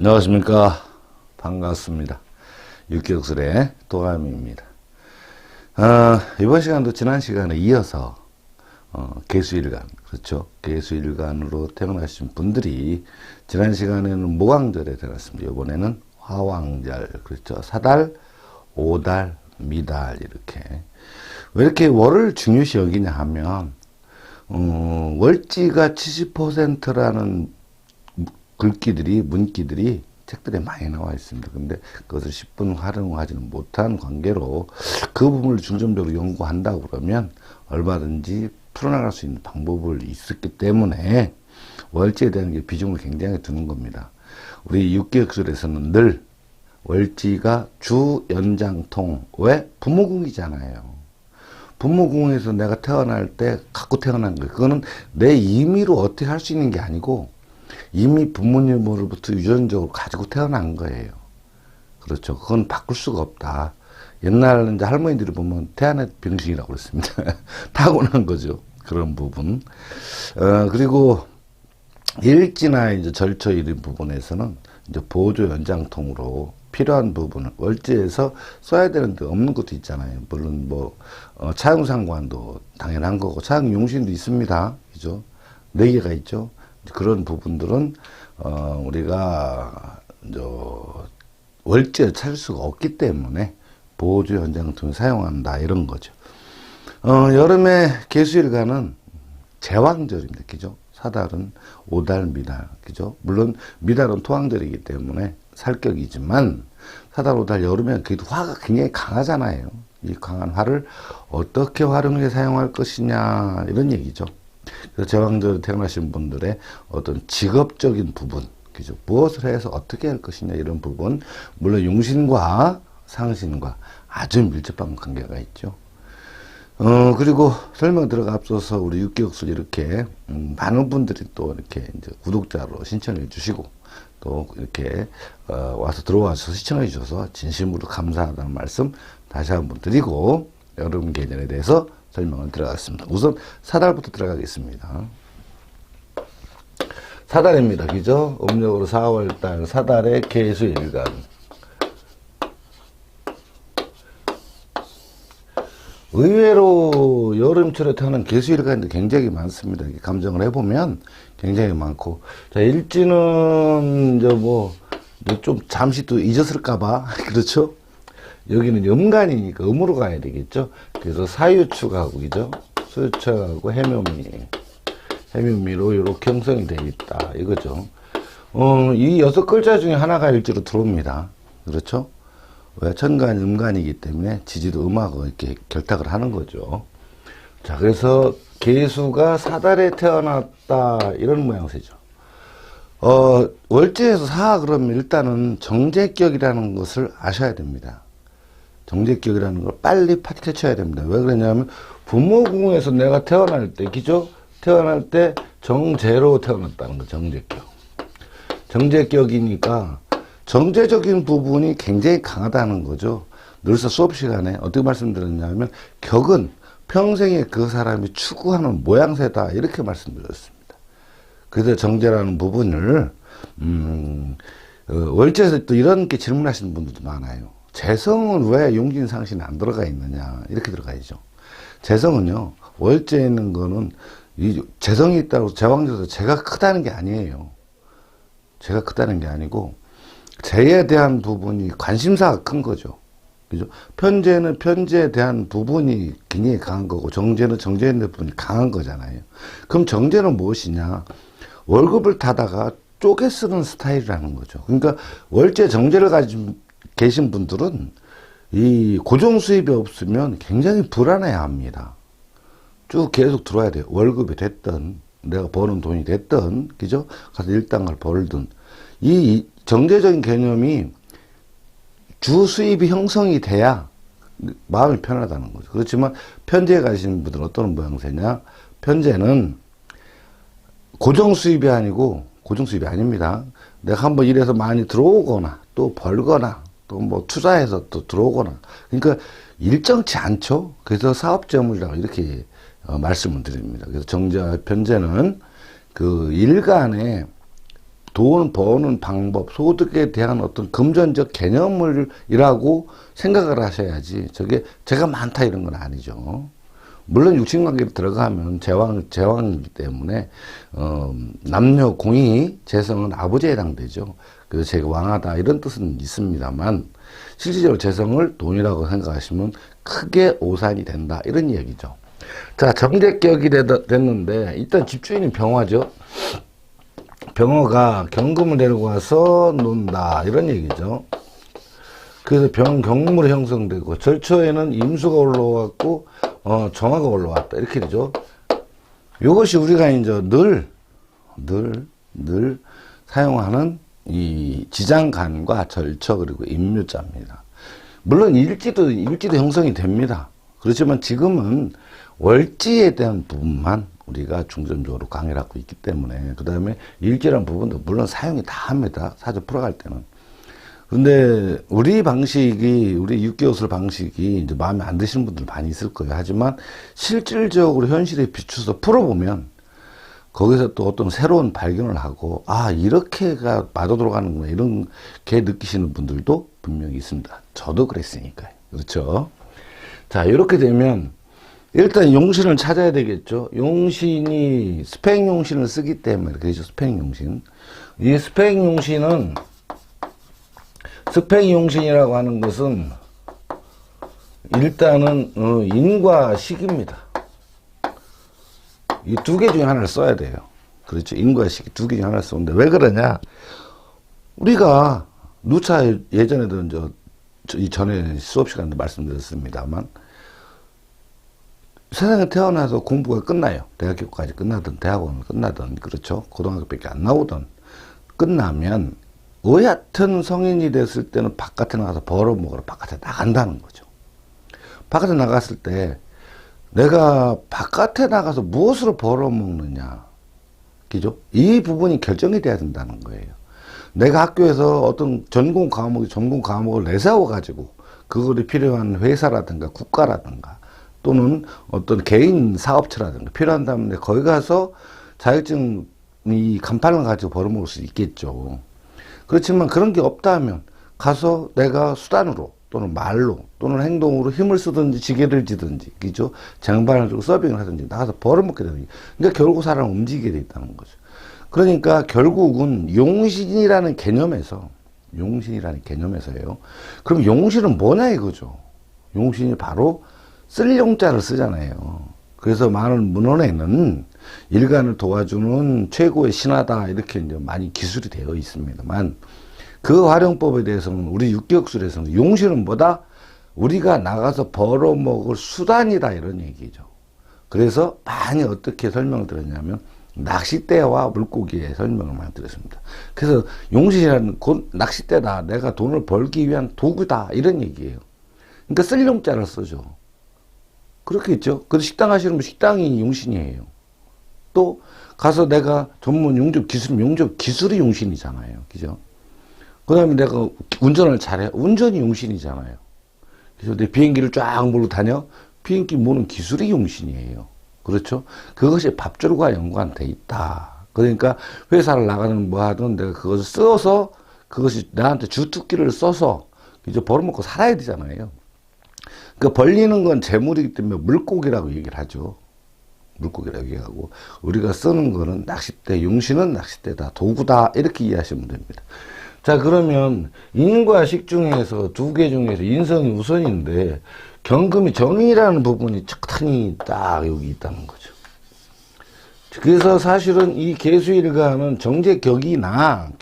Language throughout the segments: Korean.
안녕하십니까. 반갑습니다. 육격술의 도감입니다. 이번 시간도 지난 시간에 이어서 개수일간, 그렇죠. 개수일간으로 태어나신 분들이 지난 시간에는 모광절에 태어났습니다. 이번에는 화왕절, 그렇죠. 사달, 오달, 미달 이렇게. 왜 이렇게 월을 중요시 여기냐 하면 월지가 70%라는 문기들이 책들에 많이 나와 있습니다. 근데 그것을 10분 활용하지는 못한 관계로 그 부분을 중점적으로 연구한다고 그러면 얼마든지 풀어나갈 수 있는 방법을 있었기 때문에 월지에 대한 게 비중을 굉장히 두는 겁니다. 우리 육기역술에서는 늘 월지가 주 연장통, 왜? 부모궁이잖아요. 부모궁에서 내가 태어날 때 갖고 태어난 거예요. 그거는 내 임의로 어떻게 할 수 있는 게 아니고 이미 부모님으로부터 유전적으로 가지고 태어난 거예요. 그렇죠. 그건 바꿀 수가 없다. 옛날 이제 할머니들이 보면 태아의 병신이라고 그랬습니다. 타고난 거죠. 그런 부분. 그리고 일지나 이제 절처 이런 부분에서는 이제 보조 연장통으로 필요한 부분을 월지에서 써야 되는데 없는 것도 있잖아요. 물론 차용상관도 당연한 거고 차용용신도 있습니다. 그죠? 4개가 있죠. 그런 부분들은 우리가 월지에 찾을 수가 없기 때문에 보조 연장통을 사용한다 이런 거죠. 여름에 개수일간은 제왕절입니다. 그죠? 사달은 오달, 미달, 그죠? 물론 미달은 토왕절이기 때문에 살격이지만 사달, 오달 여름에 그래도 화가 굉장히 강하잖아요. 이 강한 화를 어떻게 활용해 사용할 것이냐 이런 얘기죠. 그래서 제왕절에 태어나신 분들의 어떤 직업적인 부분, 그죠? 무엇을 해서 어떻게 할 것이냐 이런 부분, 물론 용신과 상신과 아주 밀접한 관계가 있죠. 그리고 설명 들어가 앞서서 우리 육기역술 이렇게 많은 분들이 또 이렇게 이제 구독자로 신청해 주시고 또 이렇게 와서 들어와서 시청해 주셔서 진심으로 감사하다는 말씀 다시 한번 드리고 여름 계절에 대해서 설명을 들어가겠습니다. 우선 사달부터 들어가겠습니다. 사달입니다. 그죠? 음력으로 4월달 사달의 개수일간. 의외로 여름철에 태어난 개수일간이 굉장히 많습니다. 감정을 해보면 굉장히 많고. 자, 일지는 좀 잠시 또 잊었을까봐. 그렇죠? 여기는 음간이니까 음으로 가야 되겠죠. 그래서 사유축하고, 그죠? 수유축하고 해묘미로 이렇게 형성이 되어 있다. 이거죠. 이 6글자 중에 하나가 일지로 들어옵니다. 그렇죠? 왜? 천간이 음간이기 때문에 지지도 음하고 이렇게 결탁을 하는 거죠. 자, 그래서 개수가 사달에 태어났다. 이런 모양새죠. 월지에서 사 그러면 일단은 정제격이라는 것을 아셔야 됩니다. 정제격이라는 걸 빨리 파헤쳐야 됩니다. 왜 그러냐면 부모궁에서 내가 태어날 때, 그죠? 태어날 때 정제로 태어났다는 거, 정제격. 정제격이니까 정제적인 부분이 굉장히 강하다는 거죠. 늘서 수업 시간에 어떻게 말씀드렸냐면 격은 평생에 그 사람이 추구하는 모양새다 이렇게 말씀드렸습니다. 그래서 정제라는 부분을 월지에서 또 이런 게 질문하시는 분들도 많아요. 재성은 왜 용진상신에 안 들어가 있느냐 이렇게 들어가야죠. 재성은요 월지에 있는 거는 이 재성이 있다고 제왕절에서 제가 크다는 게 아니에요. 제가 크다는 게 아니고 재에 대한 부분이 관심사가 큰 거죠. 그죠? 편재는 편재에 대한 부분이 굉장히 강한 거고 정재는 정재에 대한 부분이 강한 거잖아요. 그럼 정재는 무엇이냐? 월급을 타다가 쪼개 쓰는 스타일이라는 거죠. 그러니까 월재 정재를 가지고 계신 분들은 이 고정 수입이 없으면 굉장히 불안해 합니다. 쭉 계속 들어와야 돼요. 월급이 됐든 내가 버는 돈이 됐든 그죠? 가서 일당을 벌든 이 정제적인 개념이 주 수입이 형성이 돼야 마음이 편하다는 거죠. 그렇지만 편제에 가시는 분들은 어떤 모양새냐? 편제는 고정 수입이 아니고 고정 수입이 아닙니다. 내가 한번 일해서 많이 들어오거나 또 벌거나 또 투자해서 또 들어오거나 그러니까 일정치 않죠. 그래서 사업재물이라고 이렇게 말씀을 드립니다. 그래서 정제와 편제는 그 일간에 돈 버는 방법, 소득에 대한 어떤 금전적 개념을이라고 생각을 하셔야지, 저게 제가 많다 이런 건 아니죠. 물론 육신관계로 들어가면 제왕이기 때문에, 남녀 공이 재성은 아버지에 해당되죠. 그래서 제가 왕하다 이런 뜻은 있습니다만, 실질적으로 재성을 돈이라고 생각하시면 크게 오산이 된다 이런 얘기죠. 자, 정제격이 됐는데, 일단 집주인이 병화죠. 병화가 경금을 데리고 와서 논다 이런 얘기죠. 그래서 경물이 형성되고, 절초에는 임수가 올라왔고 정화가 올라왔다 이렇게 되죠. 이것이 우리가 이제 늘 사용하는 이 지장간과 절처 그리고 임묘자입니다. 물론 일지도 형성이 됩니다. 그렇지만 지금은 월지에 대한 부분만 우리가 중점적으로 강의를 하고 있기 때문에, 그 다음에 일지라는 부분도 물론 사용이 다 합니다. 사주 풀어갈 때는. 근데 우리 육개오술 방식이 이제 마음에 안 드시는 분들 많이 있을 거예요. 하지만 실질적으로 현실에 비추어서 풀어보면 거기서 또 어떤 새로운 발견을 하고, 아, 이렇게가 맞아 들어가는구나 이렇게 느끼시는 분들도 분명히 있습니다. 저도 그랬으니까요. 그렇죠? 자, 이렇게 되면 일단 용신을 찾아야 되겠죠. 용신이 스팽 용신을 쓰기 때문에 그렇죠. 스팽 용신. 이 스팽 용신이라고 하는 것은 일단은 인과 식입니다. 이 두 개 중에 하나를 써야 돼요. 그렇죠. 인과 식 두 개 중에 하나를 쓰는데 왜 그러냐? 우리가 누차 예전에도 이 전에 수업 시간에 말씀드렸습니다만, 세상에 태어나서 공부가 끝나요. 대학교까지 끝나든 대학원을 끝나든, 그렇죠. 고등학교밖에 안 나오든 끝나면 여하튼 성인이 됐을 때는 바깥에 나가서 벌어먹으러 바깥에 나간다는 거죠. 바깥에 나갔을 때 내가 바깥에 나가서 무엇으로 벌어먹느냐, 그죠? 이 부분이 결정이 돼야 된다는 거예요. 내가 학교에서 어떤 전공 과목을 내세워가지고 그거를 필요한 회사라든가 국가라든가 또는 어떤 개인 사업체라든가 필요한다면 거기 가서 자격증 간판을 가지고 벌어먹을 수 있겠죠. 그렇지만 그런 게 없다면 가서 내가 수단으로 또는 말로 또는 행동으로 힘을 쓰든지 지게를 지든지, 그죠? 쟁반을 들고 서빙을 하든지 나가서 벌어먹게 되는 거예요. 그러니까 결국 사람은 움직이게 돼 있다는 거죠. 그러니까 결국은 용신이라는 개념에서요. 그럼 용신은 뭐냐 이거죠. 용신이 바로 쓸 용자를 쓰잖아요. 그래서 많은 문헌에는 일간을 도와주는 최고의 신하다 이렇게 이제 많이 기술이 되어 있습니다만, 그 활용법에 대해서는 우리 육격술에서는 용신은 뭐다? 우리가 나가서 벌어먹을 수단이다 이런 얘기죠. 그래서 많이 어떻게 설명을 드렸냐면 낚싯대와 물고기의 설명을 많이 드렸습니다. 그래서 용신이라는 곧 낚싯대다, 내가 돈을 벌기 위한 도구다 이런 얘기예요. 그러니까 쓸 용자를 쓰죠. 그렇겠죠. 그래서 식당 하시는 분 식당이 용신이에요. 또 가서 내가 전문 용접 기술이 용신이잖아요. 그죠? 그 다음에 내가 운전을 잘해. 운전이 용신이잖아요. 그래서 내 비행기를 쫙 몰고 다녀. 비행기 모는 기술이 용신이에요. 그렇죠? 그것이 밥줄과 연관돼 있다. 그러니까 회사를 나가는 뭐 하든 내가 그것을 써서 그것이 나한테 주특기를 써서 이제 벌어먹고 살아야 되잖아요. 그 벌리는 건 재물이기 때문에 물고기라고 얘기를 하죠. 물고기라고 얘기하고, 우리가 쓰는 거는 낚싯대, 용신은 낚싯대다, 도구다 이렇게 이해하시면 됩니다. 자, 그러면 인과 식 중에서 두 개 중에서 인성이 우선인데 경금이 정이라는 부분이 척탄이 딱 여기 있다는 거죠. 그래서 사실은 이 계수일가는 경제격이나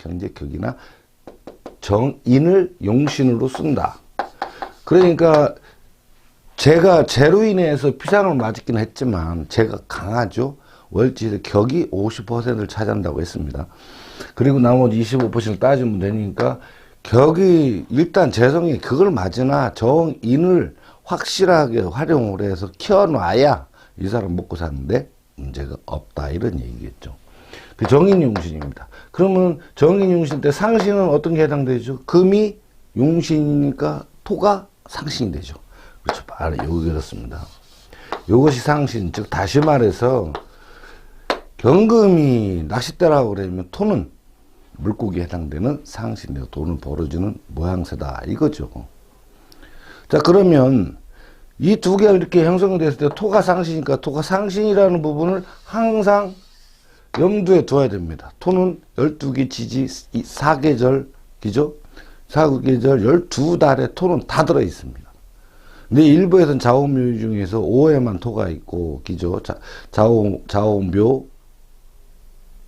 정인을 용신으로 쓴다. 그러니까 제가 제로 인해서 피상을 맞았긴 했지만 제가 강하죠. 월지에서 격이 50%를 차지한다고 했습니다. 그리고 나머지 25%를 따지면 되니까 격이 일단 재성이 그걸 맞으나 정인을 확실하게 활용을 해서 키워놔야 이 사람 먹고 사는데 문제가 없다 이런 얘기겠죠. 그 정인용신입니다. 그러면 정인용신 때 상신은 어떤 게 해당되죠? 금이 용신이니까 토가 상신이 되죠. 그렇죠. 바로 요게 그렇습니다. 요것이 상신, 즉 다시 말해서 경금이 낚싯대라고 그러면 토는 물고기에 해당되는 상신이고 돈을 벌어주는 모양새다 이거죠. 자, 그러면 이 두 개가 이렇게 형성됐을 때 토가 상신이니까 토가 상신이라는 부분을 항상 염두에 둬야 됩니다. 토는 12개 지지 4계절, 그죠? 4계절 12달에 토는 다 들어 있습니다. 근데 일부에서는 자오묘 중에서 5에만 토가 있고, 그죠? 자오묘,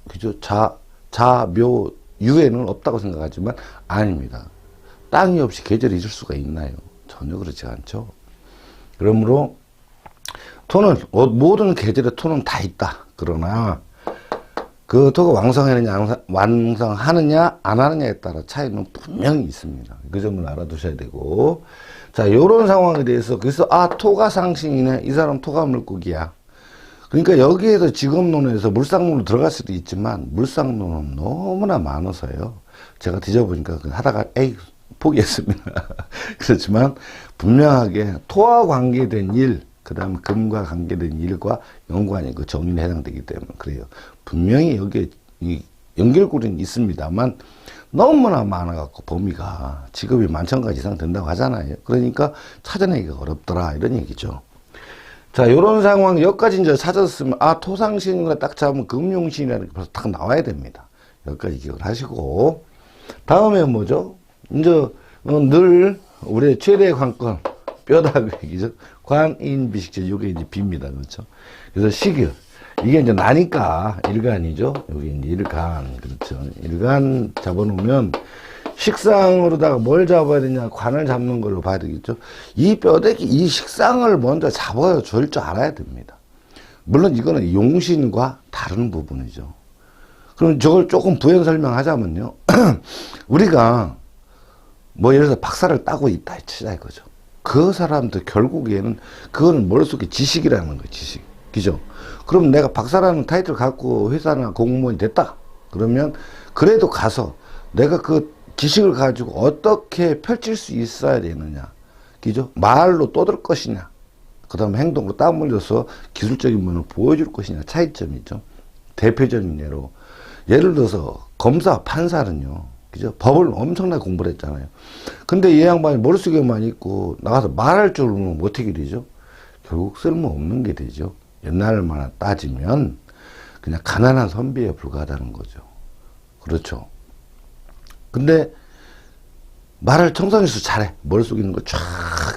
그죠? 자묘, 유에는 없다고 생각하지만 아닙니다. 땅이 없이 계절이 있을 수가 있나요? 전혀 그렇지 않죠. 그러므로 토는 모든 계절에 토는 다 있다. 그러나 그 토가 왕성하느냐 안 하느냐에 따라 차이는 분명히 있습니다. 그 점을 알아두셔야 되고, 자, 요런 상황에 대해서 그래서 토가 상신이네, 이 사람 토가 물고기야. 그러니까 여기에서 직업론에서 물상론으로 들어갈 수도 있지만 물상론은 너무나 많아서요. 제가 뒤져보니까 하다가 포기했습니다. 그렇지만 분명하게 토와 관계된 일, 그 다음에 금과 관계된 일과 연관이 그 정인에 해당되기 때문에 그래요. 분명히 여기에 이 연결고리는 있습니다만 너무나 많아갖고 범위가 직업이 11,000가지 이상 된다고 하잖아요. 그러니까 찾아내기가 어렵더라 이런 얘기죠. 자, 요런 상황 여기까지 이제 찾았으면 토상신이구나 딱 잡으면 금용신이라는 게 벌써 딱 나와야 됩니다. 여기까지 기억을 하시고, 다음에 뭐죠? 이제 늘 우리의 최대 관건 뼈다귀죠. 관인비식재, 요게 이제 비입니다. 그렇죠? 그래서 식을, 이게 이제 나니까 일간이죠. 여기 이제 일간, 그렇죠. 일간 잡아놓으면 식상으로다가 뭘 잡아야 되냐, 관을 잡는 걸로 봐야 되겠죠. 이 뼈대기, 이 식상을 먼저 잡아야 줄 줄 알아야 됩니다. 물론 이거는 용신과 다른 부분이죠. 그럼 저걸 조금 부연 설명하자면요. 우리가 뭐 예를 들어서 박사를 따고 있다 치자 이거죠. 그 사람들 결국에는 그거는 머릿속에 지식이라는 거예요. 지식. 그죠? 그럼 내가 박사라는 타이틀 갖고 회사나 공무원이 됐다. 그러면 그래도 가서 내가 그 지식을 가지고 어떻게 펼칠 수 있어야 되느냐. 그죠? 말로 떠들 것이냐. 그 다음에 행동으로 땀 흘려서 기술적인 면을 보여줄 것이냐. 차이점이죠. 대표적인 예를 들어서 검사, 판사는요. 그죠? 법을 엄청나게 공부를 했잖아요. 근데 이 양반이 머릿속에만 있고 나가서 말할 줄 모르면 어떻게 되죠? 결국 쓸모없는 게 되죠. 옛날만 따지면 그냥 가난한 선비에 불과하다는 거죠. 그렇죠. 근데 말을 청산해서 잘해. 머릿속에 있는 거 쫙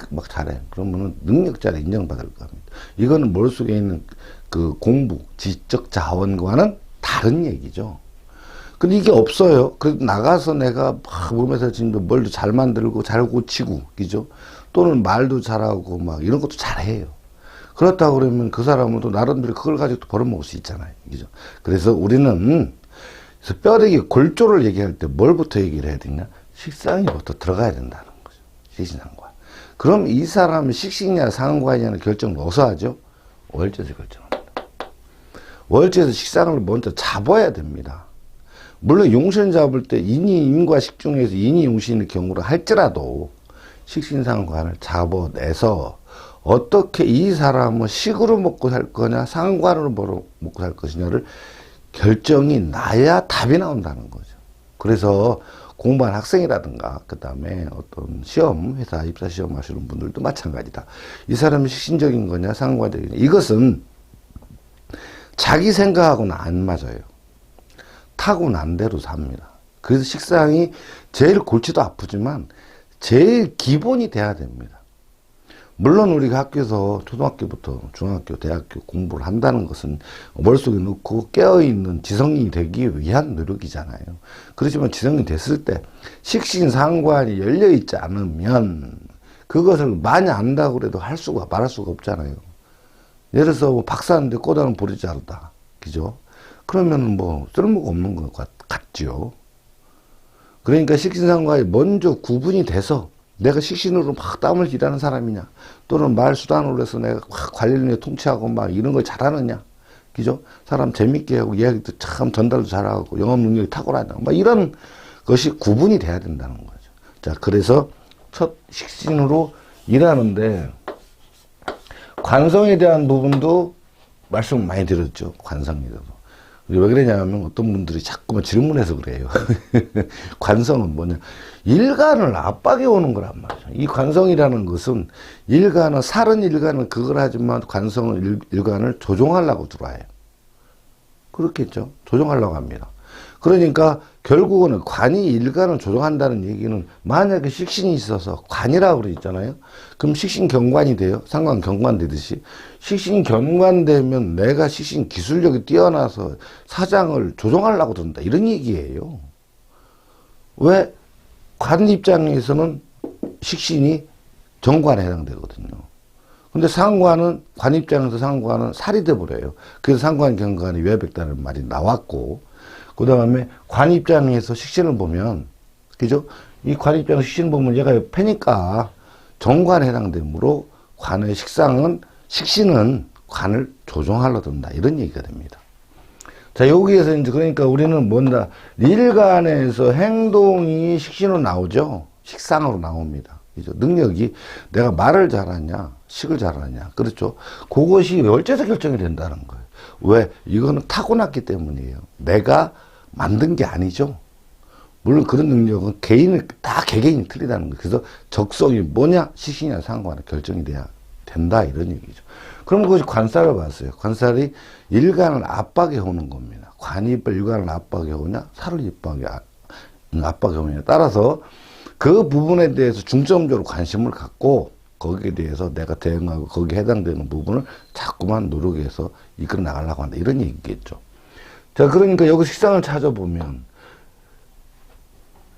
막 잘해. 그러면은 능력자를 인정받을 겁니다. 이거는 머릿속에 있는 그 공부, 지적 자원과는 다른 얘기죠. 근데 이게 없어요. 그래도 나가서 내가 막 몸에서 지금 뭘도 잘 만들고 잘 고치고, 그죠? 또는 말도 잘하고 막 이런 것도 잘해요. 그렇다고 그러면 그 사람은 또 나름대로 그걸 가지고 또 벌어먹을 수 있잖아요. 그죠? 그래서 우리는 뼈대기 골조를 얘기할 때 뭘부터 얘기를 해야 되냐? 식상이부터 들어가야 된다는 거죠. 식신상관. 그럼 이 사람이 식신이냐 상관이냐는 결정을 어디서 하죠? 월제에서 결정합니다. 월제에서 식상을 먼저 잡아야 됩니다. 물론 용신 잡을 때 인이 인과 식 중에서 인이 용신의 경우를 할지라도 식신상관을 잡아내서 어떻게 이 사람은 식으로 먹고 살 거냐 상관으로 먹고 살 것이냐를 결정이 나야 답이 나온다는 거죠. 그래서 공부한 학생이라든가 그 다음에 어떤 시험 회사 입사 시험 하시는 분들도 마찬가지다. 이 사람이 식신적인 거냐 상관적인 거냐, 이것은 자기 생각하고는 안 맞아요. 타고난 대로 삽니다. 그래서 식상이 제일 골치도 아프지만 제일 기본이 돼야 됩니다. 물론 우리가 학교에서 초등학교부터 중학교, 대학교 공부를 한다는 것은 머릿속에 넣고 깨어있는 지성인이 되기 위한 노력이잖아요. 그렇지만 지성인이 됐을 때 식신상관이 열려있지 않으면 그것을 많이 안다고 해도 말할 수가 없잖아요. 예를 들어서 뭐 박사인데 꼬다는 볼이 자르다. 그죠? 그러면 뭐 쓸모가 없는 것 같죠. 그러니까 식신상관이 먼저 구분이 돼서 내가 식신으로 막 땀을 기라는 사람이냐, 또는 말 수단으로 해서 내가 확 관리를 통치하고 막 이런 걸 잘하느냐, 그죠? 사람 재밌게 하고 이야기도 참 전달도 잘하고 영업 능력이 탁월하냐, 막 이런 것이 구분이 돼야 된다는 거죠. 자, 그래서 첫 식신으로 일하는데 관성에 대한 부분도 말씀 많이 드렸죠. 관성에 대해서. 왜 그러냐면 어떤 분들이 자꾸만 질문해서 그래요. 관성은 뭐냐. 일간을 압박해 오는 거란 말이죠. 이 관성이라는 것은 일간은, 살은 일간은 그걸 하지만 관성은 일간을 조종하려고 들어와요. 그렇겠죠. 조종하려고 합니다. 그러니까 결국은 관이 일간을 조종한다는 얘기는 만약에 식신이 있어서 관이라고 그러잖아요. 그럼 식신경관이 돼요. 상관경관 되듯이. 식신경관되면 내가 식신 기술력이 뛰어나서 사장을 조종하려고 든다. 이런 얘기예요. 왜? 관 입장에서는 식신이 정관에 해당되거든요. 근데 상관은, 관 입장에서 상관은 살이 돼버려요. 그래서 상관경관이 외백다는 말이 나왔고, 그 다음에 관 입장에서 식신을 보면, 그죠? 이 관 입장에서 식신을 보면 얘가 패니까 정관에 해당되므로 관의 식신은 관을 조종하려 든다. 이런 얘기가 됩니다. 자, 여기에서 이제 그러니까 우리는 뭔가 일간에서 행동이 식신으로 나오죠. 식상으로 나옵니다. 그죠? 능력이 내가 말을 잘하냐, 식을 잘하냐. 그렇죠. 그것이 월제에서 결정이 된다는 거예요. 왜? 이거는 타고났기 때문이에요. 내가 만든 게 아니죠. 물론 그런 능력은 다 개개인이 틀리다는 거예요. 그래서 적성이 뭐냐, 식신이냐 상관에 결정이 돼야 된다. 이런 얘기죠. 그럼 그것이 관살을 봤어요. 관살이 일간을 압박해 오는 겁니다. 관이 일간을 압박해 오냐, 살을 압박해 오냐에 따라서 그 부분에 대해서 중점적으로 관심을 갖고 거기에 대해서 내가 대응하고 거기에 해당되는 부분을 자꾸만 노력해서 이끌어 나가려고 한다. 이런 얘기겠죠. 자, 그러니까 여기 식상을 찾아보면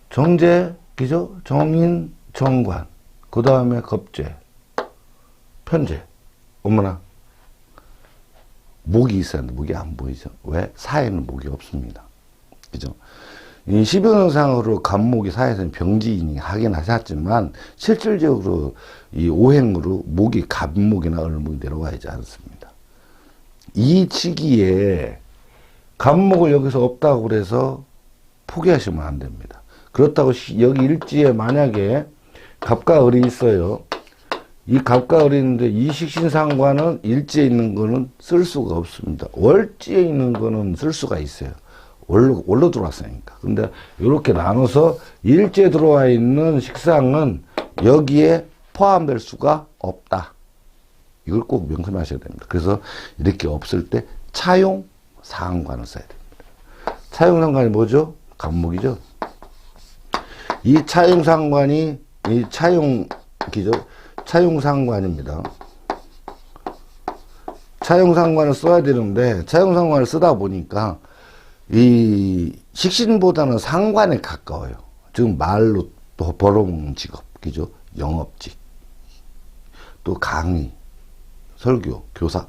정제, 그죠? 정인, 정관, 그 다음에 겁제, 편제. 어머나. 목이 있어야 하는데 목이 안 보이죠. 왜? 사에는 목이 없습니다. 그죠? 이 시병상으로 간목이 사에서는 병지인이 하긴 하셨지만 실질적으로 이 오행으로 목이 간목이나 을목이 내려와 있지 않습니다. 이 시기에 간목을 여기서 없다고 그래서 포기하시면 안 됩니다. 그렇다고 여기 일지에 만약에 갑과 을이 있어요. 이 갑과 을이 있는데 이 식신상관은 일지에 있는 거는 쓸 수가 없습니다. 월지에 있는 거는 쓸 수가 있어요. 월로 들어왔으니까. 근데 이렇게 나눠서 일지에 들어와 있는 식상은 여기에 포함될 수가 없다. 이걸 꼭 명심하셔야 됩니다. 그래서 이렇게 없을 때 차용 상관을 써야 됩니다. 차용 상관이 뭐죠? 간목이죠. 이 차용 상관이 이 차용기죠. 차용 상관입니다. 차용 상관을 써야 되는데 차용 상관을 쓰다 보니까 이 식신보다는 상관에 가까워요. 지금 말로 또 벌어먹는 직업, 그죠? 영업직, 또 강의, 설교, 교사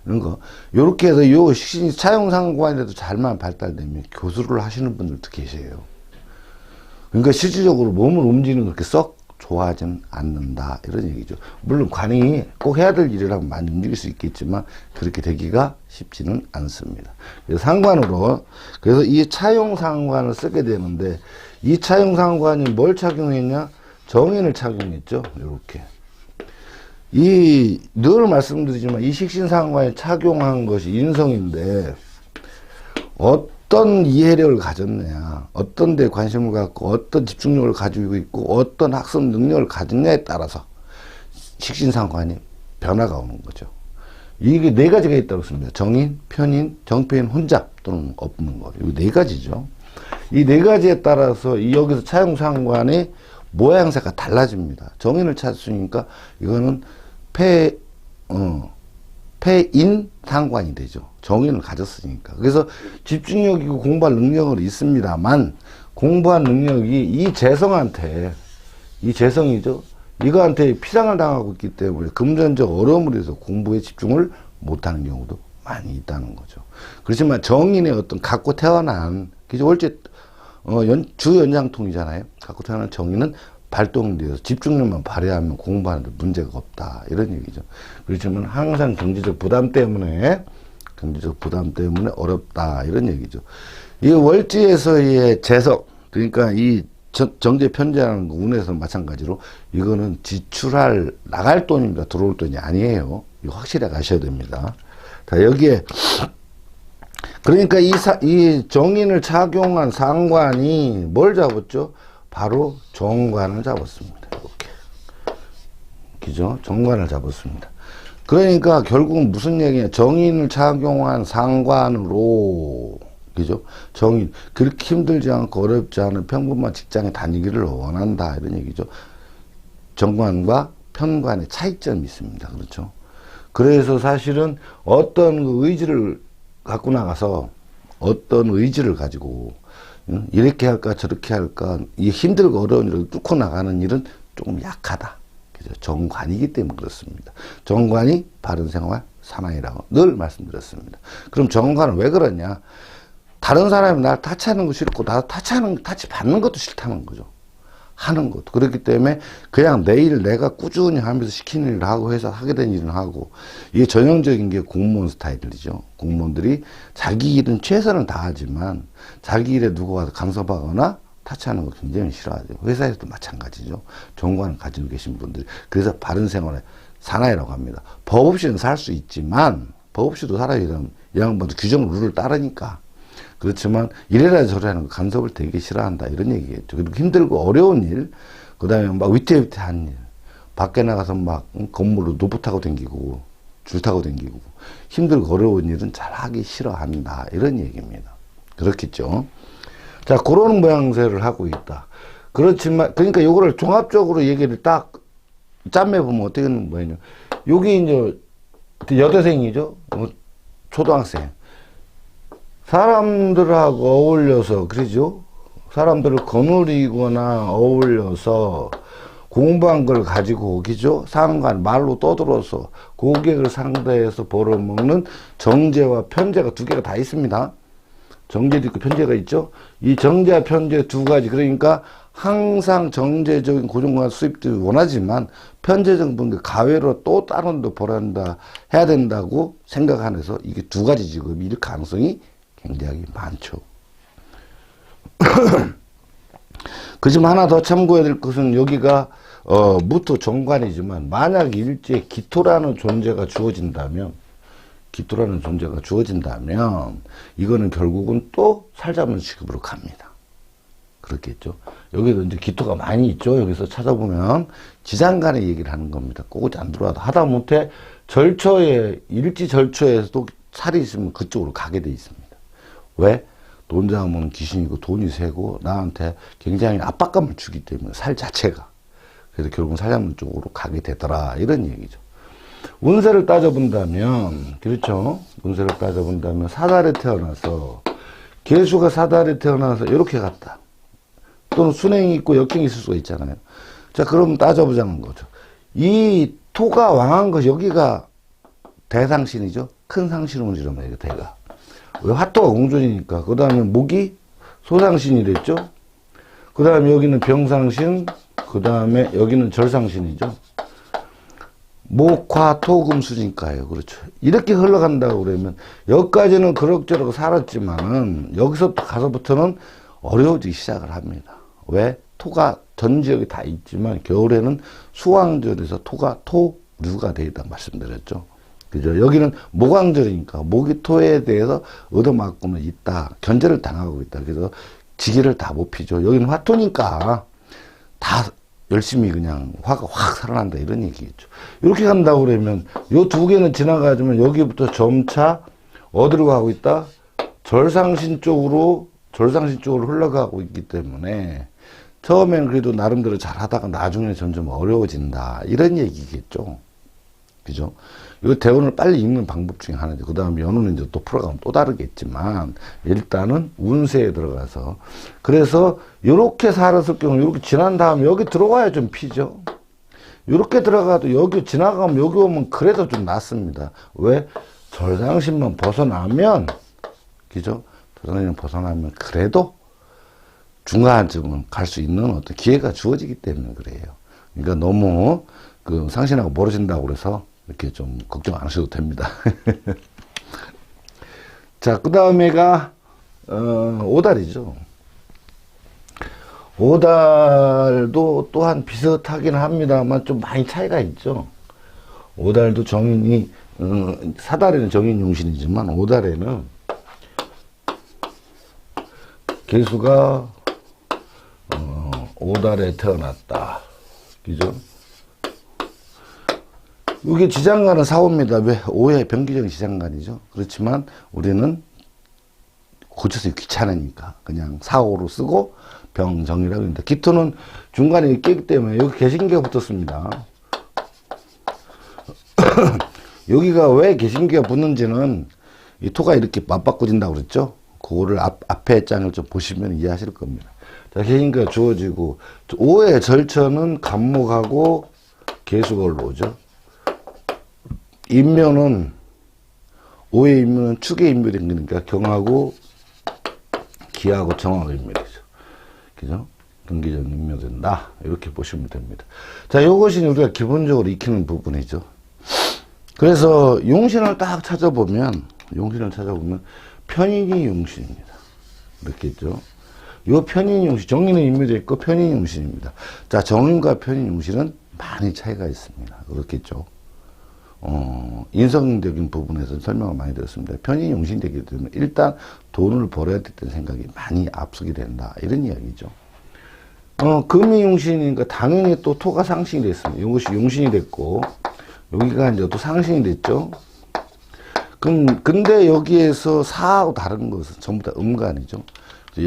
이런 거 요렇게 해서 요 식신이 차용상관에도 잘만 발달되면 교수를 하시는 분들도 계세요. 그러니까 실질적으로 몸을 움직이는 그렇게 썩 좋아하지는 않는다 이런 얘기죠. 물론 관이 꼭 해야 될 일이라면 많이 움직일 수 있겠지만 그렇게 되기가 쉽지는 않습니다. 그래서 상관으로 그래서 이 차용상관을 쓰게 되는데 이 차용상관이 뭘 착용했냐? 정인을 착용했죠. 이렇게 늘 말씀드리지만 이 식신상관에 착용한 것이 인성인데 어떤 이해력을 가졌느냐, 어떤 데 관심을 갖고 어떤 집중력을 가지고 있고 어떤 학습 능력을 가졌냐에 따라서 식신상관이 변화가 오는 거죠. 이게 네 가지가 있다고 했습니다. 정인, 편인, 정편인, 혼잡 또는 없는 거. 이 네 가지죠. 이 네 가지에 따라서 여기서 차용상관의 모양새가 달라집니다. 정인을 찾으니까 이거는 폐인 상관이 되죠. 정인을 가졌으니까. 그래서 집중력이고 공부할 능력은 있습니다만 공부한 능력이 이 재성한테 이 재성이죠. 이거한테 피상을 당하고 있기 때문에 금전적 어려움을 해서 공부에 집중을 못하는 경우도 많이 있다는 거죠. 그렇지만 정인의 어떤 갖고 태어난 월제 주 연장통이잖아요. 갖고 태어난 정인은 발동돼서 집중력만 발휘하면 공부하는데 문제가 없다 이런 얘기죠. 그렇지만 항상 경제적 부담 때문에 어렵다 이런 얘기죠. 이 월지에서의 재석 그러니까 이 정제 편제하는 거 운에서 마찬가지로 이거는 지출할 나갈 돈입니다. 들어올 돈이 아니에요. 이거 확실하게 아셔야 됩니다. 자 여기에 그러니까 이 정인을 착용한 상관이 뭘 잡았죠? 바로 정관을 잡았습니다. 이렇게. 그죠? 정관을 잡았습니다. 그러니까 결국은 무슨 얘기냐? 정인을 착용한 상관으로, 그죠? 정인. 그렇게 힘들지 않고 어렵지 않은 평범한 직장에 다니기를 원한다. 이런 얘기죠. 정관과 편관의 차이점이 있습니다. 그렇죠? 그래서 사실은 어떤 의지를 갖고 나가서 어떤 의지를 가지고 이렇게 할까 저렇게 할까 이 힘들고 어려운 일을 뚫고 나가는 일은 조금 약하다. 그죠? 정관이기 때문에 그렇습니다. 정관이 바른생활 사나이라고 늘 말씀드렸습니다. 그럼 정관은 왜 그러냐? 다른 사람이 날 타치하는 거 싫고 나도 타치 받는 것도 싫다는 거죠. 하는 것도. 그렇기 때문에 그냥 내일 내가 꾸준히 하면서 시키는 일을 하고 해서 하게 된 일은 하고, 이게 전형적인 게 공무원 스타일이죠. 공무원들이 자기 일은 최선을 다하지만 자기 일에 누구 와서 간섭하거나 타치하는 거 굉장히 싫어하죠. 회사에서도 마찬가지죠. 정관을 가지고 계신 분들이. 그래서 바른 생활의 사나이라고 합니다. 법 없이는 살 수 있지만 법 없이도 살아야 되면 이 양반도 규정 룰을 따르니까. 그렇지만 이래라 저래라는 간섭을 되게 싫어한다 이런 얘기겠죠. 그리고 힘들고 어려운 일, 그 다음에 막 위태위태한 일, 밖에 나가서 막 건물로 노부 타고 댕기고 줄 타고 댕기고 힘들고 어려운 일은 잘 하기 싫어한다 이런 얘기입니다. 그렇겠죠. 자, 그런 모양새를 하고 있다. 그렇지만 그러니까 요거를 종합적으로 얘기를 딱 짬매 보면 어떻게 되는 거냐? 여기 이제 여대생이죠. 초등학생. 사람들하고 어울려서, 그러죠? 사람들을 거느리거나 어울려서 공부한 걸 가지고, 그죠? 상관, 말로 떠들어서 고객을 상대해서 벌어먹는 정제와 편제가 두 개가 다 있습니다. 정제도 있고 편제가 있죠? 이 정제와 편제 두 가지. 그러니까 항상 정제적인 고정관 수입도 원하지만 편제적인 분들 가외로 또 다른 데 벌어야 해야 된다고 생각하면서 이게 두 가지 직업이 일 가능성이 굉장히 많죠. 그지만 하나 더 참고해야 될 것은 여기가 무토 정관이지만 만약 일제에 기토라는 존재가 주어진다면 이거는 결국은 또 살자면 직업으로 갑니다. 그렇겠죠. 여기도 이제 기토가 많이 있죠. 여기서 찾아보면 지장간의 얘기를 하는 겁니다. 꼭 안 들어와도 하다못해 절처에 일지 절처에서도 살이 있으면 그쪽으로 가게 돼 있습니다. 왜? 돈 잡으면 귀신이고 돈이 세고 나한테 굉장히 압박감을 주기 때문에 살 자체가. 그래서 결국은 살 잡는 쪽으로 가게 되더라 이런 얘기죠. 운세를 따져본다면, 그렇죠? 운세를 따져본다면 사달에 태어나서 개수가 사달에 태어나서 이렇게 갔다. 또는 순행이 있고 역행이 있을 수가 있잖아요. 자, 그럼 따져보자는 거죠. 이 토가 왕한 것이 여기가 대상신이죠. 큰 상신운이란 말이에요. 대가. 왜? 화토가 공존이니까. 그 다음에 목이 소상신이랬죠. 그 다음에 여기는 병상신, 그 다음에 여기는 절상신이죠. 목, 화, 토, 금, 수니까요. 그렇죠. 이렇게 흘러간다고 그러면 여기까지는 그럭저럭 살았지만은 여기서부터 가서부터는 어려워지기 시작을 합니다. 왜? 토가 전 지역에 다 있지만 겨울에는 수왕절에서 토가 토류가 되다 말씀드렸죠. 그죠? 여기는 목왕절이니까 목이 토에 대해서 얻어맞고는 있다. 견제를 당하고 있다. 그래서 지기를 다 못 피죠. 여기는 화토니까 다 열심히 그냥 화가 확 살아난다 이런 얘기겠죠. 이렇게 간다고 그러면 요 두 개는 지나가지만 여기부터 점차 어디로 가고 있다? 절상신 쪽으로 흘러가고 있기 때문에 처음에는 그래도 나름대로 잘 하다가 나중에 점점 어려워진다 이런 얘기겠죠. 그죠? 이 대운을 빨리 읽는 방법 중에 하나죠. 그 다음에 연운은 이제 또 풀어가면 또 다르겠지만, 일단은 운세에 들어가서. 그래서, 요렇게 살았을 경우, 요렇게 지난 다음에 여기 들어가야 좀 피죠. 요렇게 들어가도 여기 지나가면 여기 오면 그래도 좀 낫습니다. 왜? 절상신만 벗어나면, 그죠? 절상신만 벗어나면 그래도 중간쯤은 갈 수 있는 어떤 기회가 주어지기 때문에 그래요. 그러니까 너무 그 상신하고 멀어진다고 그래서 이렇게 좀 걱정 안 하셔도 됩니다. 자, 그 다음에가, 오달이죠. 오달도 또한 비슷하긴 합니다만 좀 많이 차이가 있죠. 오달도 정인이, 사달에는 정인 용신이지만 오달에는 개수가 5달에 태어났다. 그죠? 이게 지장간은 4호입니다. 왜? 5의 병기적 지장간이죠. 그렇지만 우리는 고쳐서 귀찮으니까 그냥 4호로 쓰고 병정이라고 합니다. 기토는 중간에 끼기 때문에 여기 개신기가 붙었습니다. 여기가 왜 개신기가 붙는지는 이 토가 이렇게 맞바꿔진다고 그랬죠. 그거를 앞에 장을 좀 보시면 이해하실 겁니다. 자, 개신기가 주어지고 5의 절처는 간목하고 개수가 올라오죠. 인묘는 5의 인묘는 축의 인묘 생기니까 경하고 기하고 정하고 인묘되죠. 그죠? 등기전 인묘된다. 이렇게 보시면 됩니다. 자, 요것이 우리가 기본적으로 익히는 부분이죠. 그래서 용신을 딱 찾아보면 편인이 용신입니다. 이렇게 있죠. 요 편인 용신, 정인은 인묘되어 있고 편인 용신입니다. 자, 정인과 편인 용신은 많이 차이가 있습니다. 그렇겠죠. 인성적인 부분에서 설명을 많이 드렸습니다. 편인 용신되기 때문에 일단 돈을 벌어야 됐다는 생각이 많이 앞서게 된다. 이런 이야기죠. 금이 용신이니까 당연히 또 토가 상신이 됐습니다. 이것이 용신이 됐고, 여기가 이제 또 상신이 됐죠. 근데 여기에서 사하고 다른 것은 전부 다 음간이죠.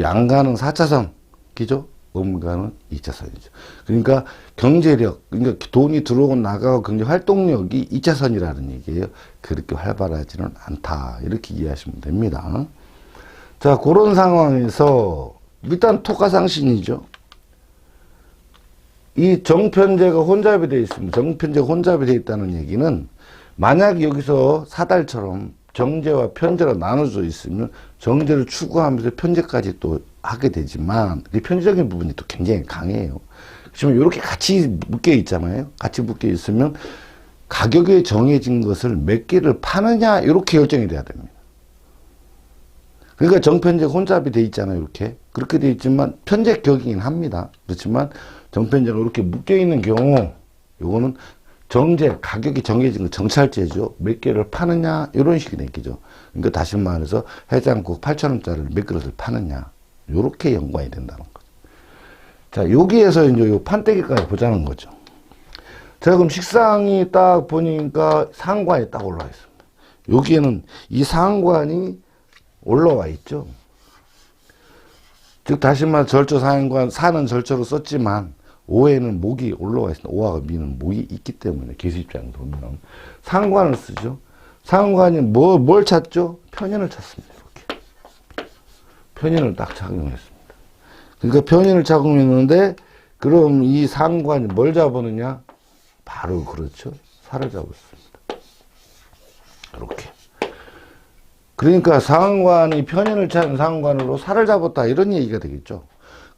양간은 4차선, 그죠? 음간은 2차선이죠. 그러니까 경제력, 그러니까 돈이 들어오고 나가고 경제 활동력이 2차선이라는 얘기예요. 그렇게 활발하지는 않다. 이렇게 이해하시면 됩니다. 자, 그런 상황에서 일단 토가 상신이죠. 이 정편제가 혼잡이 되어 있습니다. 정편제가 혼잡이 되어 있다는 얘기는 만약 여기서 사달처럼 정제와 편제로 나눠져 있으면 정제를 추구하면서 편제까지 또 하게 되지만 이 편제적인 부분이 또 굉장히 강해요. 그렇지만 이렇게 같이 묶여 있잖아요. 같이 묶여 있으면 가격이 정해진 것을 몇 개를 파느냐 이렇게 결정이 돼야 됩니다. 그러니까 정편제가 혼잡이 돼 있잖아요. 이렇게 그렇게 돼 있지만 편제 격이긴 합니다. 그렇지만 정편제가 이렇게 묶여 있는 경우 요거는 정제, 가격이 정해진 거 정찰제죠. 몇 개를 파느냐 이런 식이 되겠죠. 그러니까 다시 말해서 해장국 8,000원짜리를 몇 그릇을 파느냐 요렇게 연관이 된다는 거죠. 자, 여기에서 이제 요 판때기까지 보자는 거죠. 자, 그럼 식상이 딱 보니까 상관이 딱 올라와 있습니다. 여기에는 이 상관이 올라와 있죠. 즉 다시 말해 절조 상관, 사는 절조로 썼지만 오에는 목이 올라와 있습니다. 오와 미는 목이 있기 때문에 개수 입장에 보면 상관을 쓰죠. 상관이 뭘 찾죠? 편인을 찾습니다. 이렇게 편인을 딱 작용했습니다. 그러니까 편인을 작용했는데 그럼 이 상관이 뭘 잡았느냐? 바로 그렇죠. 살을 잡았습니다. 이렇게. 그러니까 상관이 편인을 찾은 상관으로 살을 잡았다 이런 얘기가 되겠죠.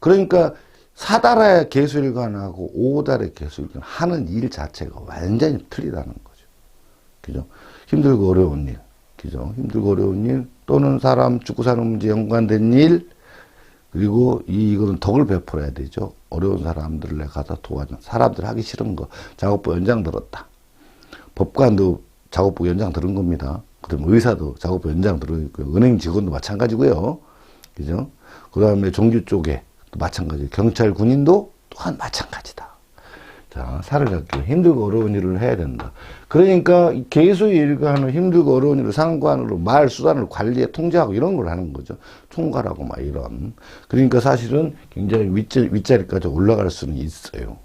그러니까 4달의 개수일관하고 5달의 개수일관 하는 일 자체가 완전히 틀리다는 거죠. 그죠? 힘들고 어려운 일. 그죠? 힘들고 어려운 일 또는 사람 죽고 사는 문제 연관된 일 그리고 이거는 덕을 베풀어야 되죠. 어려운 사람들을 내가 가서 도와줘. 사람들 하기 싫은 거 작업부 연장 들었다. 법관도 작업부 연장 들은 겁니다. 그럼 의사도 작업부 연장 들어있고요. 은행 직원도 마찬가지고요. 그죠? 그 다음에 종교 쪽에 마찬가지. 경찰, 군인도 또한 마찬가지다. 자, 살을 잡기 힘들고 어려운 일을 해야 된다. 그러니까 개수의 일과는 힘들고 어려운 일을 상관으로 말, 수단을 관리해 통제하고 이런 걸 하는 거죠. 총괄하고 막 이런. 그러니까 사실은 굉장히 윗자리까지 올라갈 수는 있어요.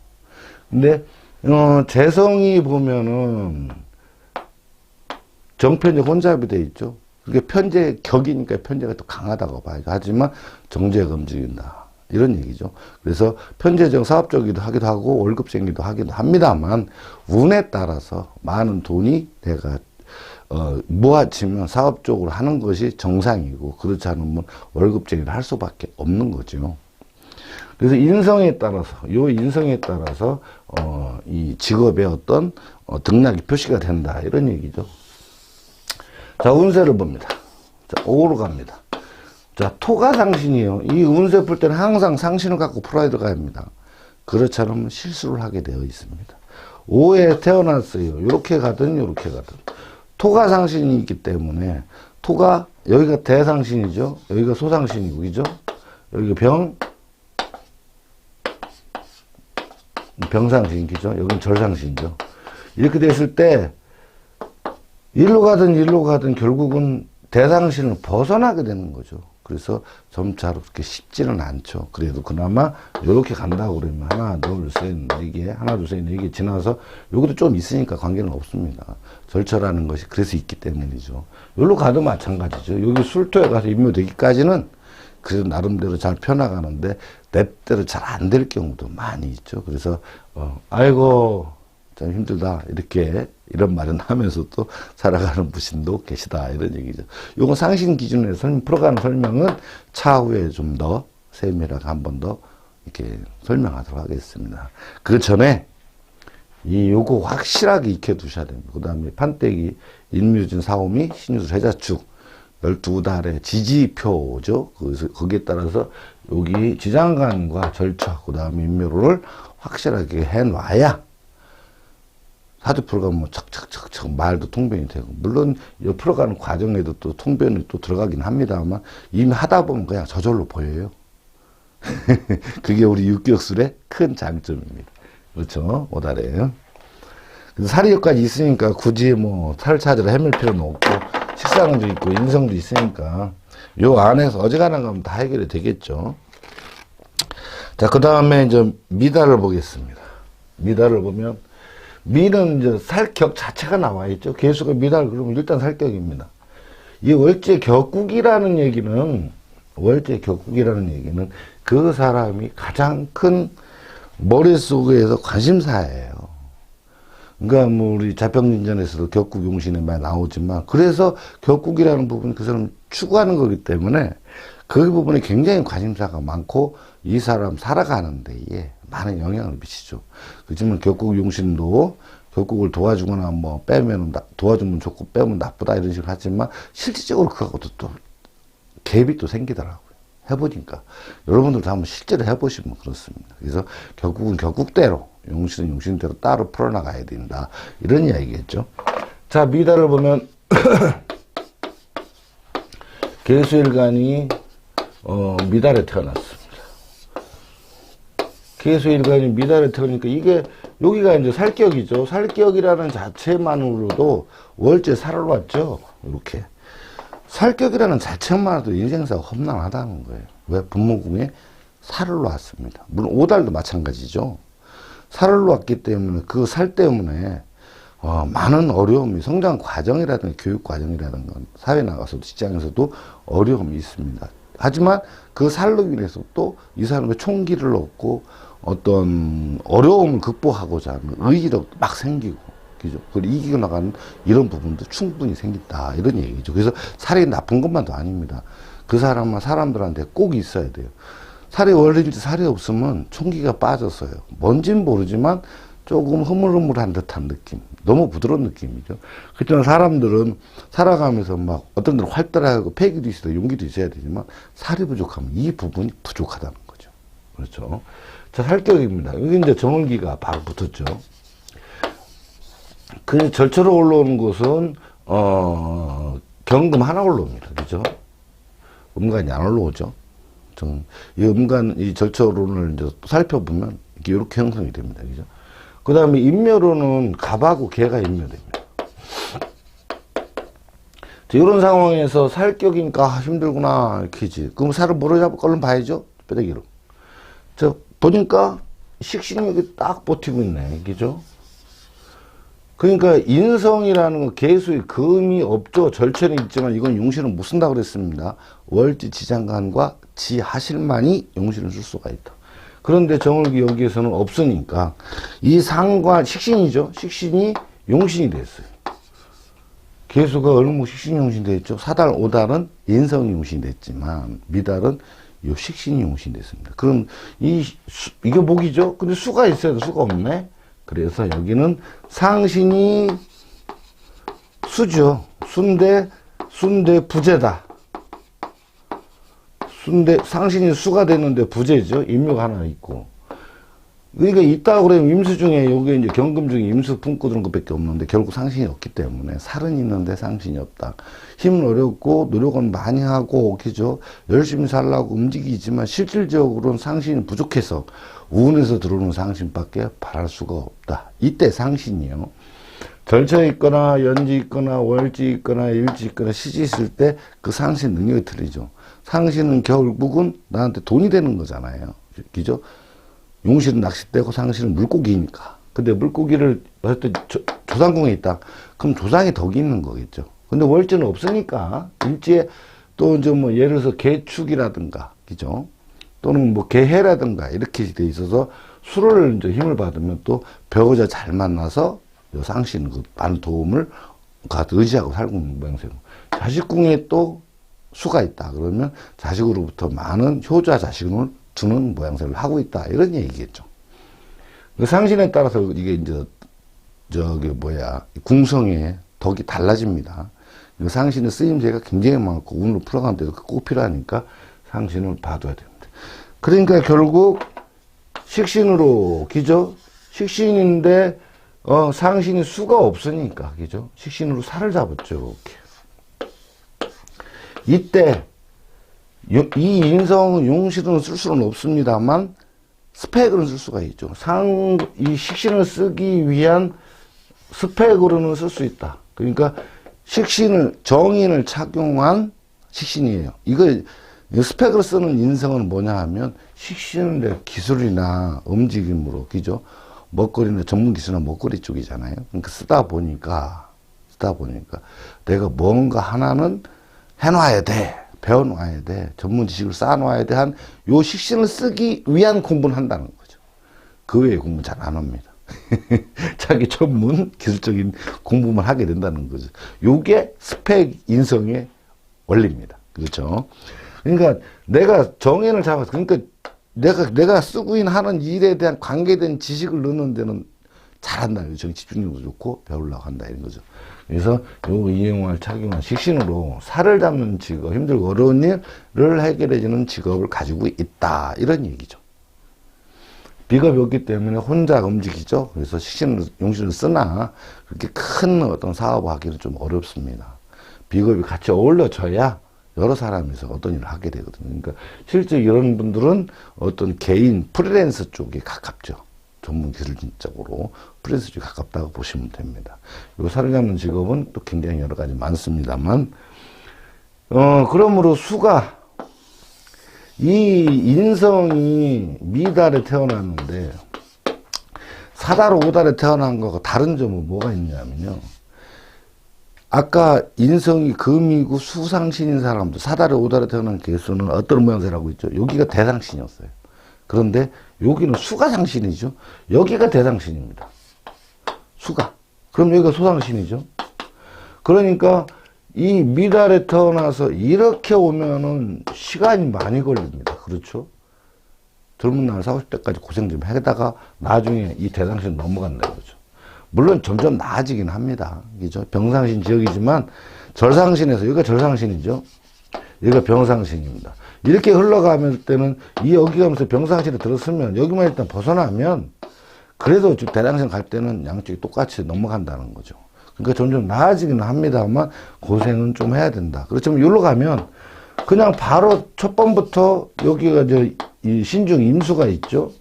근데, 재성이 보면은 정편제 혼잡이 돼 있죠. 그게 편제 격이니까 편제가 또 강하다고 봐야죠. 하지만 정제가 움직인다. 이런 얘기죠. 그래서 편제적 사업적이기도 하기도 하고 월급쟁이도 하기도 합니다만 운에 따라서 많은 돈이 내가 모아지면 사업적으로 하는 것이 정상이고 그렇지 않으면 월급쟁이를 할 수밖에 없는 거죠. 그래서 인성에 따라서 이 직업의 어떤 등락이 표시가 된다 이런 얘기죠. 자, 운세를 봅니다. 자, 5로 갑니다. 자, 토가 상신이에요. 이 운세 풀 때는 항상 상신을 갖고 풀어야 들어갑니다. 그렇지 않으면 실수를 하게 되어 있습니다. 5에 태어났어요. 요렇게 가든 요렇게 가든. 토가 상신이 있기 때문에 토가 여기가 대상신이죠. 여기가 소상신이고 그죠? 여기 병상신기죠. 여긴 절상신이죠. 이렇게 됐을 때 일로 가든 결국은 대상신을 벗어나게 되는 거죠. 그래서 점차로 그렇게 쉽지는 않죠. 그래도 그나마 이렇게 간다고 그러면 하나, 둘, 셋, 네 개, 하나, 둘, 셋, 네 개 지나서 요것도 좀 있으니까 관계는 없습니다. 절처라는 것이 그래서 있기 때문이죠. 여기로 가도 마찬가지죠. 여기 술토에 가서 임묘되기까지는 그래도 나름대로 잘 펴나가는데 냅대로 잘 안 될 경우도 많이 있죠. 그래서 아이고 참 힘들다 이런 말은 하면서 또 살아가는 부신도 계시다 이런 얘기죠. 요건 상신 기준에서 풀어가는 설명은 차후에 좀 더 세밀하게 한 번 더 이렇게 설명하도록 하겠습니다. 그 전에 요거 확실하게 익혀 두셔야 됩니다. 그 다음에 판때기 인묘진 사오미 신유술 해자축 12달의 지지표죠. 그래서 거기에 따라서 여기 지장간과 절처, 그 다음에 인묘를 확실하게 해놔야 사주 풀어가면 뭐 척척척척 말도 통변이 되고, 물론 이 풀어가는 과정에도 또 통변이 또 들어가긴 합니다만 이미 하다 보면 그냥 저절로 보여요. 그게 우리 육격술의 큰 장점입니다. 그렇죠? 오달에. 살이 여기까지 있으니까 굳이 뭐 살 찾으러 헤맬 필요는 없고, 식상도 있고 인성도 있으니까 요 안에서 어지간한 거면 다 해결이 되겠죠. 자, 그 다음에 이제 미달을 보겠습니다. 미달을 보면 미는 이제 살격 자체가 나와 있죠. 개수가 미달 그러면 일단 살격입니다. 이 월제 격국이라는 얘기는 그 사람이 가장 큰 머릿속에서 관심사예요. 그러니까 뭐 우리 자평진전에서도 격국 용신에 많이 나오지만, 그래서 격국이라는 부분이 그 사람을 추구하는 거기 때문에 그 부분에 굉장히 관심사가 많고 이 사람 살아가는 데에 많은 영향을 미치죠. 그렇지만 격국 용신도 격국을 도와주거나 뭐 빼면 도와주면 좋고 빼면 나쁘다 이런 식으로 하지만 실질적으로 그거하고도 또 갭이 또 생기더라고요. 해보니까 여러분들도 한번 실제로 해보시면 그렇습니다. 그래서 격국은 격국대로, 용신은 용신대로 따로 풀어나가야 된다 이런 이야기겠죠. 자, 미달을 보면 계수일간이 미달에 태어났습니다. 계수일간이 미달에 태어나니까 이게 여기가 이제 살격이죠. 살격이라는 자체만으로도 월제 살을 왔죠. 이렇게 살격이라는 자체만으로도 인생사가 험난하다는 거예요. 왜? 분모궁에 살을 놓았습니다. 물론 오달도 마찬가지죠. 살을 놓았기 때문에 그 살 때문에 많은 어려움이, 성장 과정이라든가 교육 과정이라든가 사회 나가서도 직장에서도 어려움이 있습니다. 하지만 그 살로 인해서 또 이 사람의 총기를 얻고 어떤 어려움을 극복하고자 하는 의지력도 막 생기고, 그죠? 그걸 이기고 나가는 이런 부분도 충분히 생긴다 이런 얘기죠. 그래서 살이 나쁜 것만도 아닙니다. 그 사람들한테 꼭 있어야 돼요. 살이 원래인지 살이 없으면 총기가 빠졌어요. 뭔진 모르지만 조금 흐물흐물한 듯한 느낌, 너무 부드러운 느낌이죠. 그렇지만 사람들은 살아가면서 막 어떤 데는 활달하고 패기도 있어야 용기도 있어야 되지만 살이 부족하면 이 부분이 부족하다는 거죠. 그렇죠. 자, 살격입니다. 여기 이제 정월기가 바로 붙었죠. 그 절처로 올라오는 곳은 경금 하나 올라옵니다. 그죠? 음간이 안 올라오죠. 이 음간, 이 절처론을 이제 살펴보면 이렇게 형성이 됩니다. 그죠? 그 다음에 인묘로는 갑하고 개가 인묘됩니다. 이런 상황에서 살격이니까 힘들구나, 이렇게지. 그럼 살을 뭐로 잡을 걸로 봐야죠? 뼈대기로. 보니까 식신력이 딱 버티고 있네. 그죠? 그러니까 인성이라는 거, 개수의 금이 없죠. 절체는 있지만 이건 용신은 못 쓴다고 그랬습니다. 월지 지장간과 지하실만이 용신을 쓸 수가 있다. 그런데 정월기 여기에서는 없으니까 이 상과 식신이죠. 식신이 용신이 됐어요. 개수가 을목 식신이 용신이 됐죠. 사달, 오달은 인성이 용신이 됐지만 미달은 요 식신이 용신이 됐습니다. 그럼 이게 목이죠. 근데 수가 있어야 돼. 수가 없네. 그래서 여기는 상신이 수죠. 순대 부재다. 상신이 수가 됐는데 부재죠. 인묘가 하나 있고. 그러니까 있다고 그러면 임수 중에 요게 이제 경금 중에 임수 품고 드는 것밖에 없는데 결국 상신이 없기 때문에 살은 있는데 상신이 없다. 힘은 어렵고 노력은 많이 하고 그죠? 열심히 살라고 움직이지만 실질적으로는 상신이 부족해서 운에서 들어오는 상신밖에 바랄 수가 없다. 이때 상신이요. 절처 있거나 연지 있거나 월지 있거나 일지 있거나 시지 있을 때 그 상신 능력이 틀리죠. 상신은 결국은 나한테 돈이 되는 거잖아요. 그죠? 용실은 낚싯대고 상실은 물고기니까. 근데 물고기를 어쨌든 조상궁에 있다. 그럼 조상이 덕이 있는 거겠죠. 근데 월지는 없으니까 일지에 또 이제 뭐 예를 들어서 개축이라든가, 그죠? 또는 뭐 개해라든가 이렇게 돼 있어서 수를 이제 힘을 받으면 또 배우자 잘 만나서 요 상신 그 많은 도움을 의지하고 살고 있는 모양새고. 자식궁에 또 수가 있다. 그러면 자식으로부터 많은 효자 자식을 주는 모양새를 하고 있다. 이런 얘기겠죠. 그 상신에 따라서 이게 이제, 궁성의 덕이 달라집니다. 상신의 쓰임새가 굉장히 많고, 운을 풀어가는 데도 꼭 필요하니까 상신을 봐둬야 됩니다. 그러니까 결국, 식신으로, 그죠? 식신인데, 상신이 수가 없으니까, 그죠? 식신으로 살을 잡았죠, 이렇게. 이때, 이 인성은 용실은 쓸 수는 없습니다만 스펙으로는 쓸 수가 있죠. 이 식신을 쓰기 위한 스펙으로는 쓸 수 있다. 그러니까 정인을 착용한 식신이에요. 이거 스펙으로 쓰는 인성은 뭐냐 하면 식신의 기술이나 움직임으로, 그죠? 먹거리나 전문 기술이나 먹거리 쪽이잖아요. 그러니까 쓰다 보니까 내가 뭔가 하나는 해놔야 돼. 배워놔야 돼. 전문 지식을 쌓아놔야 돼. 요 식신을 쓰기 위한 공부는 한다는 거죠. 그 외에 공부는 잘 안 합니다. 자기 전문 기술적인 공부만 하게 된다는 거죠. 요게 스펙 인성의 원리입니다. 그렇죠? 그러니까 내가 정인을 잡아서, 그러니까 내가 쓰고 있는 하는 일에 대한 관계된 지식을 넣는 데는 잘한다. 정 집중력도 좋고 배우려고 한다. 이런 거죠. 그래서 요 이용할 착용한 식신으로 살을 잡는 직업, 힘들고 어려운 일을 해결해주는 직업을 가지고 있다. 이런 얘기죠. 비겁이 없기 때문에 혼자 움직이죠. 그래서 용신을 쓰나 그렇게 큰 어떤 사업을 하기는 좀 어렵습니다. 비겁이 같이 어울려져야 여러 사람이서 어떤 일을 하게 되거든요. 그러니까 실제 이런 분들은 어떤 개인 프리랜서 쪽에 가깝죠. 전문 기술적으로 프리랜서 쪽에 가깝다고 보시면 됩니다. 요 살을 잡는 직업은 또 굉장히 여러 가지 많습니다만, 그러므로 수가, 이 인성이 미달에 태어났는데, 사달, 오달에 태어난 거가 다른 점은 뭐가 있냐면요. 아까 인성이 금이고 수상신인 사람들, 사달에, 오달에 태어난 개수는 어떤 모양새라고 있죠? 여기가 대상신이었어요. 그런데 여기는 수가 상신이죠. 여기가 대상신입니다. 수가. 그럼 여기가 소상신이죠. 그러니까 이 미달에 태어나서 이렇게 오면은 시간이 많이 걸립니다. 그렇죠? 젊은 날 40, 50대까지 고생 좀 하다가 나중에 이 대상신 넘어간다 이거죠. 물론 점점 나아지긴 합니다. 그죠? 병상신 지역이지만 절상신에서 여기가 절상신이죠. 여기가 병상신입니다. 이렇게 흘러가면 때는 여기 가면서 병상신에 들었으면 여기만 일단 벗어나면 그래도 대상신 갈 때는 양쪽이 똑같이 넘어간다는 거죠. 그러니까 점점 나아지기는 합니다만 고생은 좀 해야 된다. 그렇지만 여기로 가면 그냥 바로 첫 번부터 여기가 이 신중 임수가 있죠.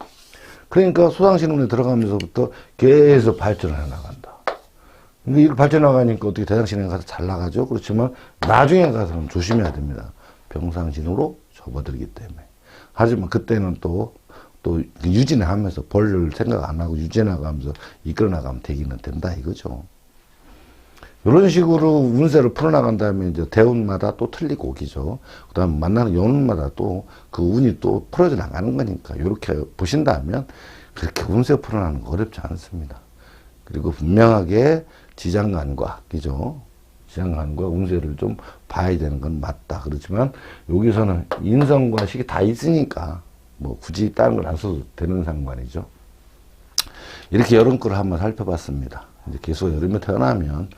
그러니까 소상신운에 들어가면서부터 계속 발전을 해 나간다. 근데 이렇게 발전 나가니까 어떻게 대상신에 가서 잘 나가죠. 그렇지만 나중에 가서는 조심해야 됩니다. 병상신으로 접어들기 때문에. 하지만 그때는 또 유진해 하면서 벌을 생각 안 하고 유진해 나가면서 이끌어 나가면 되기는 된다 이거죠. 이런 식으로 운세를 풀어나간 다음에 이제 대운마다 또 틀리고 오기죠. 그 다음에 만나는 연운마다 또 그 운이 또 풀어져 나가는 거니까 이렇게 보신다면 그렇게 운세 풀어나가는 거 어렵지 않습니다. 그리고 분명하게 지장간과, 그죠? 지장간과 운세를 좀 봐야 되는 건 맞다. 그렇지만 여기서는 인성과 식이 다 있으니까 뭐 굳이 다른 걸 안 써도 되는 상관이죠. 이렇게 여름 거를 한번 살펴봤습니다. 이제 계속 여름에 태어나면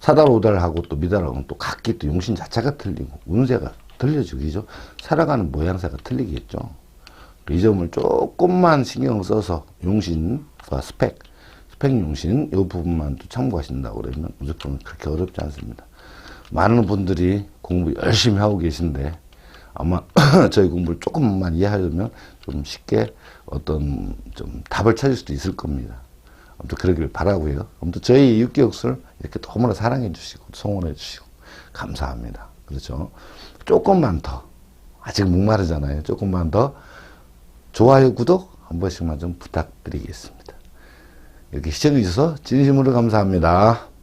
사달, 오달하고 또 미달하고는 또 각기 또 용신 자체가 틀리고 운세가 틀려지죠. 살아가는 모양새가 틀리겠죠. 이 점을 조금만 신경 써서 용신과 스펙 용신 이 부분만 또 참고하신다고 그러면 무조건 그렇게 어렵지 않습니다. 많은 분들이 공부 열심히 하고 계신데 아마 저희 공부를 조금만 이해하려면 좀 쉽게 어떤 좀 답을 찾을 수도 있을 겁니다. 아무튼 그러길 바라고요. 아무튼 저희 육기역술 이렇게 너무나 사랑해 주시고 성원해 주시고 감사합니다. 그렇죠? 조금만 더 아직 목마르잖아요. 조금만 더 좋아요, 구독 한 번씩만 좀 부탁드리겠습니다. 이렇게 시청해 주셔서 진심으로 감사합니다.